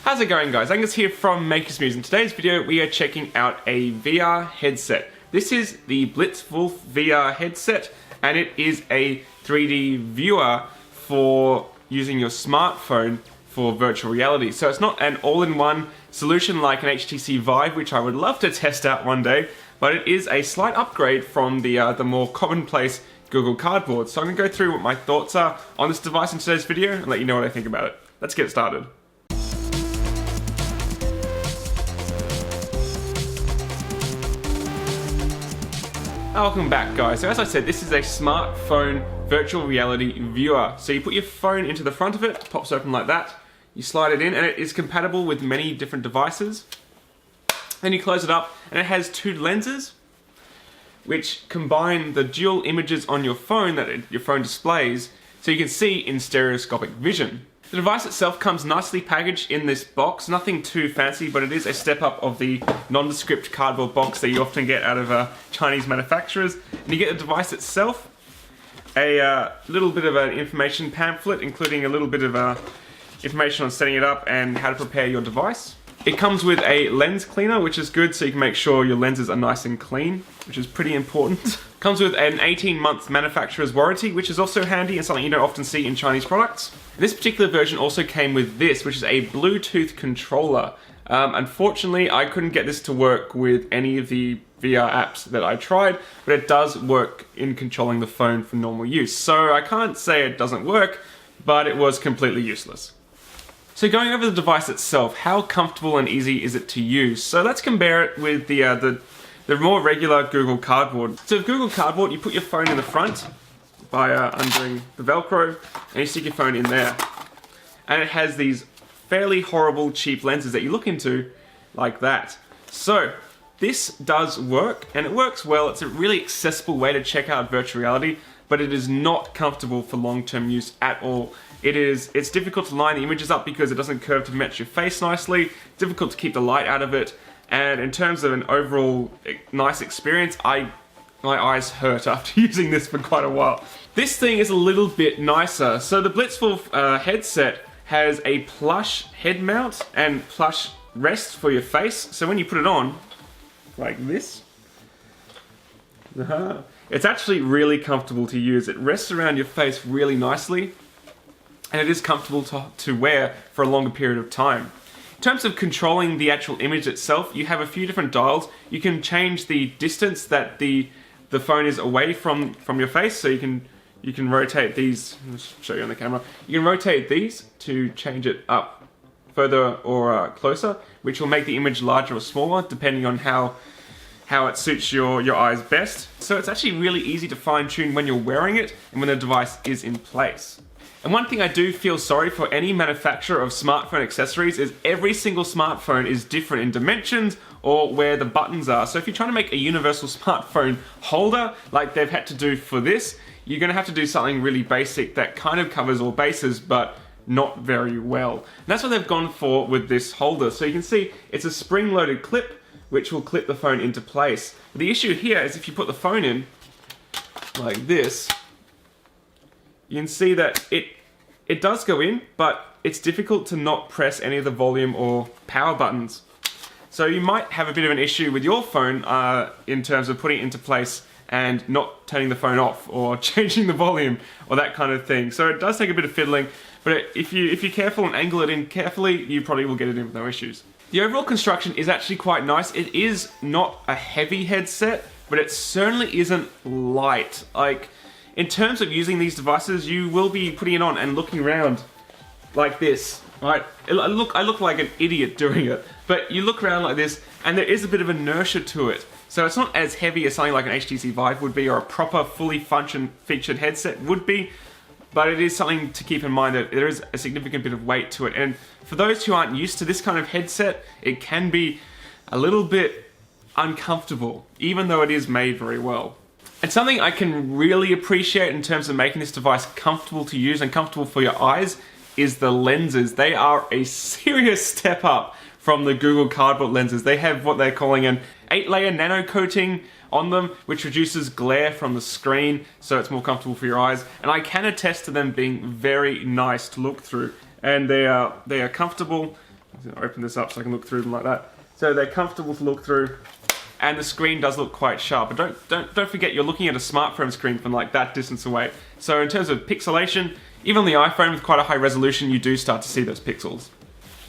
How's it going, guys? Angus here from Makers Muse. In today's video we are checking out a VR headset. This is the Blitzwolf VR headset and it is a 3D viewer for using your smartphone for virtual reality. So it's not an all-in-one solution like an HTC Vive, which I would love to test out one day, but it is a slight upgrade from the more commonplace Google Cardboard. So I'm going to go through what my thoughts are on this device in today's video and let you know what I think about it. Let's get started. Welcome back, guys. So as I said, this is a smartphone virtual reality viewer. So you put your phone into the front of it, pops open like that, you slide it in and it is compatible with many different devices. Then you close it up and it has two lenses which combine the dual images on your phone that your phone displays so you can see in stereoscopic vision. The device itself comes nicely packaged in this box, nothing too fancy, but it is a step up of the nondescript cardboard box that you often get out of Chinese manufacturers. And you get the device itself, a little bit of an information pamphlet, including a little bit of information on setting it up and how to prepare your device. It comes with a lens cleaner, which is good so you can make sure your lenses are nice and clean, which is pretty important. Comes with an 18-month manufacturer's warranty, which is also handy and something you don't often see in Chinese products. This particular version also came with this, which is a Bluetooth controller. Unfortunately, I couldn't get this to work with any of the VR apps that I tried, but it does work in controlling the phone for normal use. So I can't say it doesn't work, but it was completely useless. So going over the device itself, how comfortable and easy is it to use? So let's compare it with the more regular Google Cardboard. So with Google Cardboard, you put your phone in the front by undoing the Velcro, and you stick your phone in there. And it has these fairly horrible cheap lenses that you look into like that. So this does work, and it works well. It's a really accessible way to check out virtual reality, but it is not comfortable for long-term use at all. It's difficult to line the images up because it doesn't curve to match your face nicely. It's difficult to keep the light out of it. And in terms of an overall nice experience, my eyes hurt after using this for quite a while. This thing is a little bit nicer. So the Blitzwolf headset has a plush head mount and plush rest for your face. So when you put it on, like this, it's actually really comfortable to use. It rests around your face really nicely, and it is comfortable to wear for a longer period of time. In terms of controlling the actual image itself, you have a few different dials. You can change the distance that the phone is away from your face, so you can rotate these. I'll show you on the camera. You can rotate these to change it up further or closer, which will make the image larger or smaller depending on how it suits your eyes best. So it's actually really easy to fine-tune when you're wearing it and when the device is in place. And one thing I do feel sorry for any manufacturer of smartphone accessories is every single smartphone is different in dimensions or where the buttons are. So if you're trying to make a universal smartphone holder like they've had to do for this, you're going to have to do something really basic that kind of covers all bases but not very well. And that's what they've gone for with this holder. So you can see it's a spring-loaded clip which will clip the phone into place. But the issue here is if you put the phone in like this, you can see that it does go in, but it's difficult to not press any of the volume or power buttons. So you might have a bit of an issue with your phone in terms of putting it into place and not turning the phone off or changing the volume or that kind of thing. So it does take a bit of fiddling, but if you're careful and angle it in carefully, you probably will get it in with no issues. The overall construction is actually quite nice. It is not a heavy headset, but it certainly isn't light. Like, in terms of using these devices, you will be putting it on and looking around like this, right? I look like an idiot doing it, but you look around like this and there is a bit of inertia to it. So it's not as heavy as something like an HTC Vive would be or a proper fully featured headset would be, but it is something to keep in mind that there is a significant bit of weight to it. And for those who aren't used to this kind of headset, it can be a little bit uncomfortable, even though it is made very well. And something I can really appreciate in terms of making this device comfortable to use and comfortable for your eyes is the lenses. They are a serious step up from the Google Cardboard lenses. They have what they're calling an 8-layer nano coating on them, which reduces glare from the screen, so it's more comfortable for your eyes. And I can attest to them being very nice to look through. And they are comfortable. Open this up so I can look through them like that. So they're comfortable to look through, and the screen does look quite sharp. But don't forget, you're looking at a smartphone screen from like that distance away. So in terms of pixelation, even on the iPhone with quite a high resolution, you do start to see those pixels.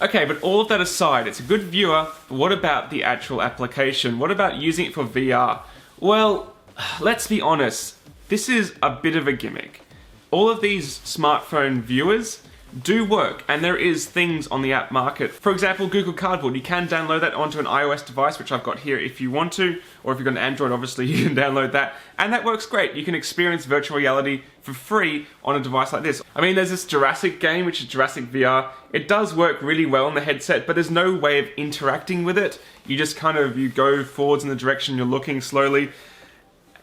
Okay, but all of that aside, it's a good viewer, but what about the actual application? What about using it for VR? Well, let's be honest, this is a bit of a gimmick. All of these smartphone viewers do work, and there is things on the app market. For example, Google Cardboard. You can download that onto an iOS device, which I've got here if you want to, or if you've got an Android, obviously you can download that, and that works great. You can experience virtual reality for free on a device like this. I mean, there's this Jurassic game, which is Jurassic VR. It does work really well on the headset, but there's no way of interacting with it. You just you go forwards in the direction you're looking slowly.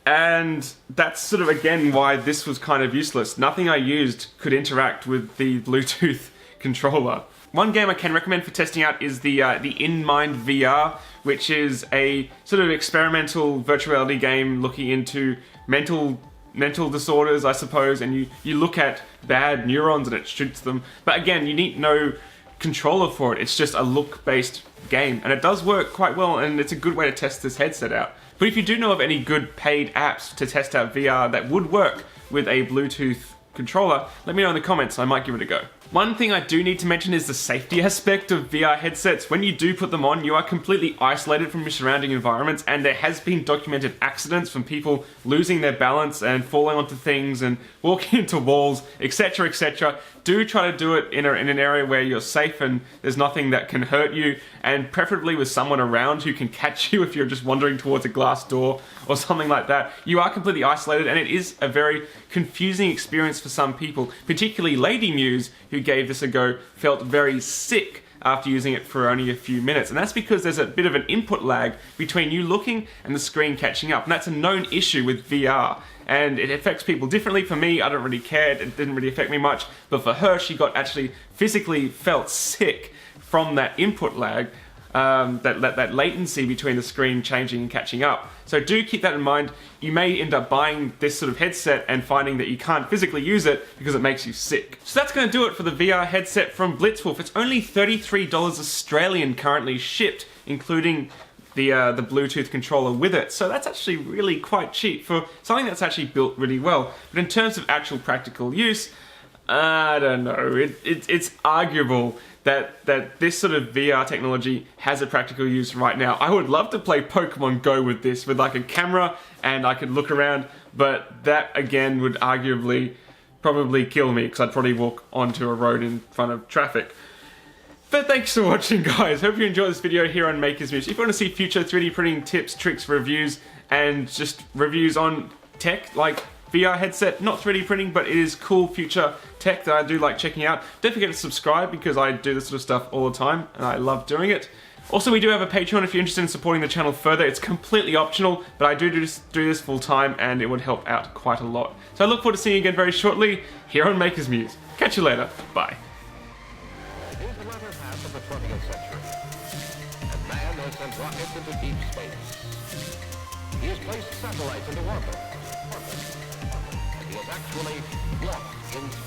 And that's sort of, again, why this was kind of useless. Nothing I used could interact with the Bluetooth controller. One game I can recommend for testing out is the InMind VR, which is a sort of experimental virtual reality game looking into mental disorders, I suppose, and you look at bad neurons and it shoots them. But again, you need no controller for it. It's just a look-based game, and it does work quite well, and it's a good way to test this headset out. But if you do know of any good paid apps to test out VR that would work with a Bluetooth controller, let me know in the comments, I might give it a go. One thing I do need to mention is the safety aspect of VR headsets. When you do put them on, you are completely isolated from your surrounding environments, and there has been documented accidents from people losing their balance and falling onto things and walking into walls, etc, etc. Do try to do it in an area where you're safe and there's nothing that can hurt you, and preferably with someone around who can catch you if you're just wandering towards a glass door or something like that. You are completely isolated, and it is a very confusing experience for some people, particularly Lady Muse, who gave this a go, felt very sick after using it for only a few minutes. And that's because there's a bit of an input lag between you looking and the screen catching up. And that's a known issue with VR. And it affects people differently. For me, I don't really care. It didn't really affect me much. But for her, she got actually physically felt sick from that input lag, that latency between the screen changing and catching up. So do keep that in mind. You may end up buying this sort of headset and finding that you can't physically use it because it makes you sick. So that's going to do it for the VR headset from Blitzwolf. It's only $33 Australian currently shipped, including the Bluetooth controller with it. So that's actually really quite cheap for something that's actually built really well. But in terms of actual practical use, I don't know. It's arguable that this sort of VR technology has a practical use right now. I would love to play Pokemon Go with this, with like a camera, and I could look around, but that again would arguably probably kill me because I'd probably walk onto a road in front of traffic. But thanks for watching, guys. Hope you enjoyed this video here on Makers Muse. If you want to see future 3D printing tips, tricks, reviews, and just reviews on tech like VR headset, not 3D printing, but it is cool future tech that I do like checking out. Don't forget to subscribe because I do this sort of stuff all the time and I love doing it. Also, we do have a Patreon if you're interested in supporting the channel further. It's completely optional, but I do this full time and it would help out quite a lot. So I look forward to seeing you again very shortly here on Makers Muse. Catch you later. Bye. Here's the latter half of the 20th century, and man has sent rockets into deep space. He has placed satellites into orbit. He has actually walked in space.